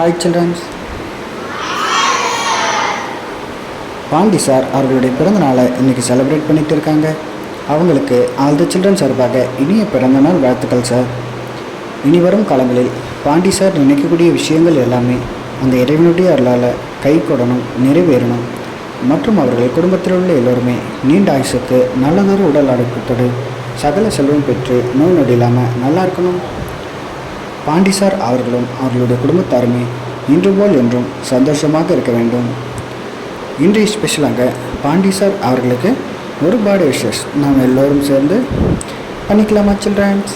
Hi children's. Pandi sir அவர்களுடைய பிறந்தநாளை இன்றைக்கி செலிப்ரேட் பண்ணிகிட்டு இருக்காங்க. அவங்களுக்கு ஆல் தி சில்ட்ரன் சார்பாக இனிய பிறந்தநாள் வாழ்த்துக்கள் சார். இனி வரும் காலங்களில் பாண்டி சார் நினைக்கக்கூடிய விஷயங்கள் எல்லாமே அந்த இறைவனுடைய அருளால் கை கொடணும், நிறைவேறணும் மற்றும் அவர்கள் குடும்பத்தில் உள்ள எல்லோருமே நீண்ட ஆயுசுக்கு நல்லதொரு உடல் ஆரோக்கியத்தோடு சகல செல்வம் பெற்று நோய் நொடி இல்லாமல் நல்லா இருக்கணும். பாண்டி சார் அவர்களும் அவர்களுடைய குடும்பத்தாருமே இன்று போல் என்றும் சந்தோஷமாக இருக்க வேண்டும். இன்றைய ஸ்பெஷலாக பாண்டி சார் அவர்களுக்கு ஒரு பர்த்டே விஷஸ் நாம் எல்லோரும் சேர்ந்து பண்ணிக்கலாமா சில்ட்ரன்ஸ்?